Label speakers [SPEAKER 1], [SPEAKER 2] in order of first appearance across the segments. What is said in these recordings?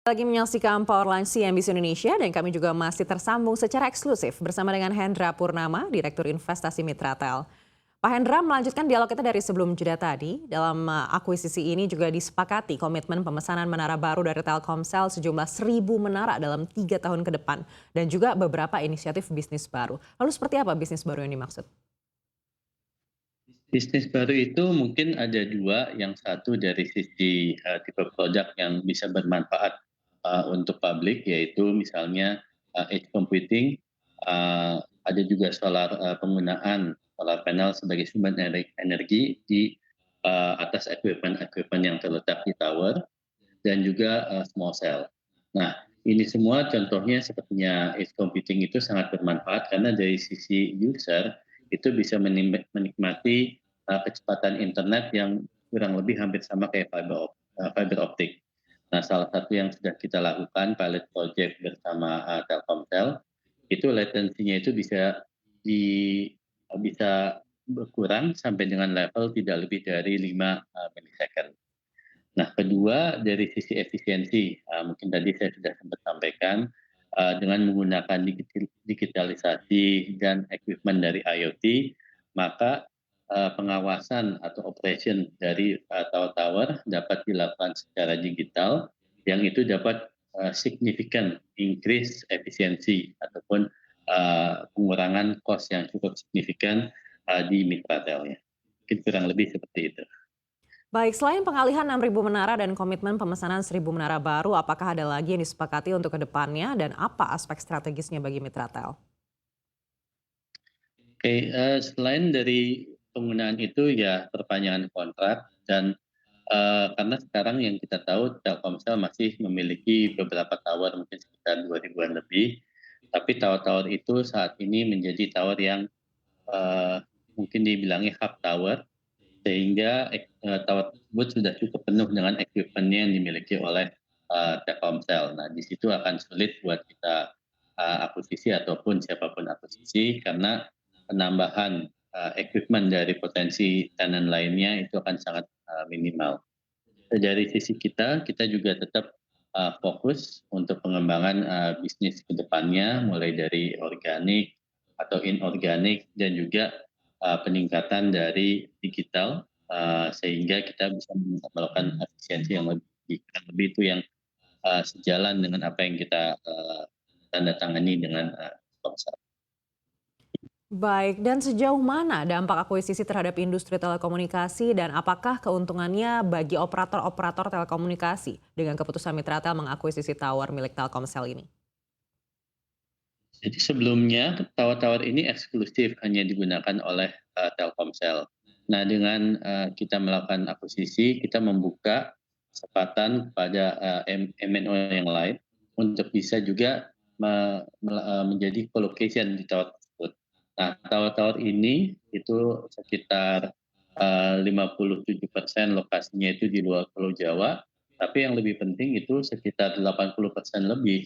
[SPEAKER 1] Lagi menyaksikan Powerline CNBC Indonesia dan kami juga masih tersambung secara eksklusif bersama dengan Hendra Purnama, Direktur Investasi Mitratel. Pak Hendra, melanjutkan dialog kita dari sebelum jeda tadi. Dalam akuisisi ini juga disepakati komitmen pemesanan menara baru dari Telkomsel sejumlah 1.000 menara dalam 3 tahun ke depan. Dan juga beberapa inisiatif bisnis baru. Lalu seperti apa bisnis baru yang dimaksud?
[SPEAKER 2] Bisnis baru itu mungkin ada dua, yang satu dari sisi tipe produk yang bisa bermanfaat untuk publik, yaitu misalnya edge computing, ada juga penggunaan solar panel sebagai sumber energi di atas equipment yang terletak di tower, dan juga small cell. Nah, ini semua contohnya sepertinya edge computing itu sangat bermanfaat karena dari sisi user itu bisa menikmati kecepatan internet yang kurang lebih hampir sama kayak fiber optik. Nah, salah satu yang sudah kita lakukan pilot project bersama Telkomsel, itu latensinya itu bisa berkurang sampai dengan level tidak lebih dari 5 millisecond. Nah, kedua dari sisi efisiensi, mungkin tadi saya sudah sempat sampaikan, dengan menggunakan digitalisasi dan equipment dari IoT, maka pengawasan atau operation dari tower-tower dapat dilakukan secara digital, yang itu dapat significant increase efisiensi ataupun pengurangan cost yang cukup signifikan di Mitratel ya. Mungkin kurang lebih seperti itu.
[SPEAKER 1] Baik, selain pengalihan 6.000 menara dan komitmen pemesanan 1.000 menara baru, apakah ada lagi yang disepakati untuk kedepannya dan apa aspek strategisnya bagi Mitratel?
[SPEAKER 2] Oke, selain dari penggunaan itu ya perpanjangan kontrak dan, karena sekarang yang kita tahu Telkomsel masih memiliki beberapa tower mungkin sekitar 2.000-an lebih, tapi tower-tower itu saat ini menjadi tower yang, eee, mungkin dibilangi hub tower, sehingga tower tersebut sudah cukup penuh dengan equipment yang dimiliki oleh Telkomsel. Nah, di situ akan sulit buat kita akuisisi ataupun siapapun akuisisi karena penambahan equipment dari potensi tenan lainnya itu akan sangat minimal. Dari sisi kita juga tetap fokus untuk pengembangan bisnis ke depannya, mulai dari organik atau inorganik dan juga peningkatan dari digital, sehingga kita bisa melakukan efisiensi yang lebih itu yang sejalan dengan apa yang kita tanda tangani dengan sponsor.
[SPEAKER 1] Baik, dan sejauh mana dampak akuisisi terhadap industri telekomunikasi dan apakah keuntungannya bagi operator-operator telekomunikasi dengan keputusan Mitratel mengakuisisi tower milik Telkomsel ini?
[SPEAKER 2] Jadi sebelumnya tower-tower ini eksklusif hanya digunakan oleh Telkomsel. Nah, dengan kita melakukan akuisisi, kita membuka kesempatan kepada MNO yang lain untuk bisa juga menjadi co-location di tower tersebut. Nah, tower-tower ini itu sekitar 57% lokasinya itu di luar Pulau Jawa, tapi yang lebih penting itu sekitar 80% lebih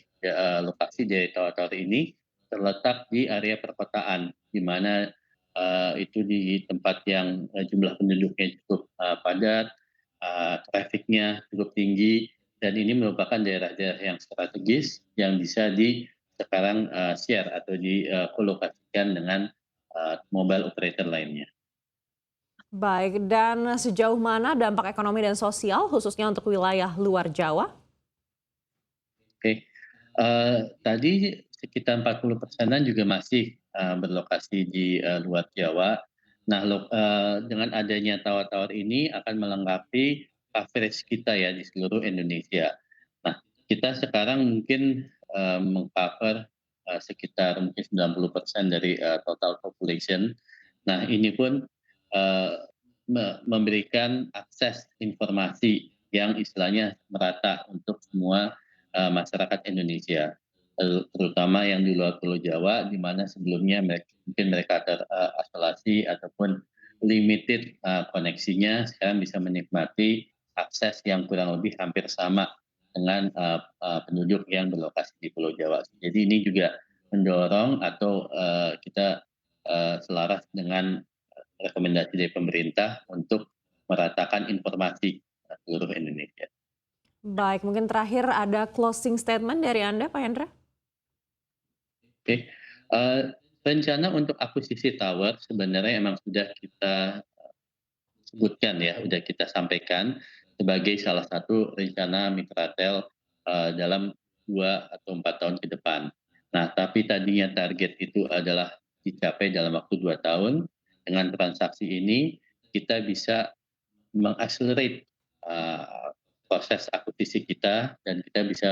[SPEAKER 2] lokasi dari tower-tower ini terletak di area perkotaan, di mana itu di tempat yang jumlah penduduknya cukup padat, trafiknya cukup tinggi, dan ini merupakan daerah-daerah yang strategis yang bisa sekarang share atau dikolokasikan dengan mobile operator lainnya.
[SPEAKER 1] Baik, dan sejauh mana dampak ekonomi dan sosial khususnya untuk wilayah luar Jawa?
[SPEAKER 2] Oke, tadi sekitar 40%-an juga masih berlokasi di luar Jawa. Nah, dengan adanya tower-tower ini akan melengkapi coverage kita ya di seluruh Indonesia. Nah, kita sekarang mungkin meng-cover sekitar mungkin 90% dari total population. Nah, ini pun eee, memberikan akses informasi yang istilahnya merata untuk semua masyarakat Indonesia, terutama yang di luar Pulau Jawa, di mana sebelumnya mungkin mereka terisolasi ataupun limited koneksinya, sekarang bisa menikmati akses yang kurang lebih hampir sama dengan penduduk yang berlokasi di Pulau Jawa. Jadi ini juga mendorong atau kita selaras dengan rekomendasi dari pemerintah untuk meratakan informasi seluruh Indonesia.
[SPEAKER 1] Baik, mungkin terakhir ada closing statement dari Anda, Pak Hendra?
[SPEAKER 2] Oke, rencana untuk akuisisi tower sebenarnya emang sudah kita sebutkan ya, sudah kita sampaikan sebagai salah satu rencana Mitratel dalam 2 atau 4 tahun ke depan. Nah, tapi tadinya target itu adalah dicapai dalam waktu 2 tahun. Dengan transaksi ini kita bisa mengakselerate proses akuisisi kita dan kita bisa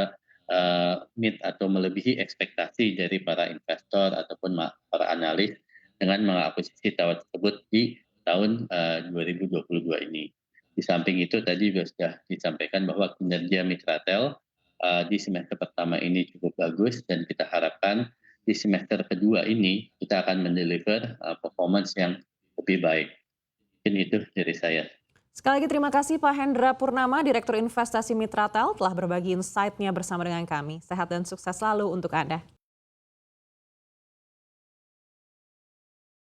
[SPEAKER 2] meet atau melebihi ekspektasi dari para investor ataupun para analis dengan mengakuisisi tower tersebut di tahun 2022 ini. Di samping itu tadi juga sudah disampaikan bahwa kinerja Mitratel di semester pertama ini cukup bagus dan kita harapkan di semester kedua ini kita akan mendeliver performance yang lebih baik. Mungkin itu dari saya.
[SPEAKER 1] Sekali lagi terima kasih Pak Hendra Purnama, Direktur Investasi Mitratel telah berbagi insight-nya bersama dengan kami. Sehat dan sukses selalu untuk Anda.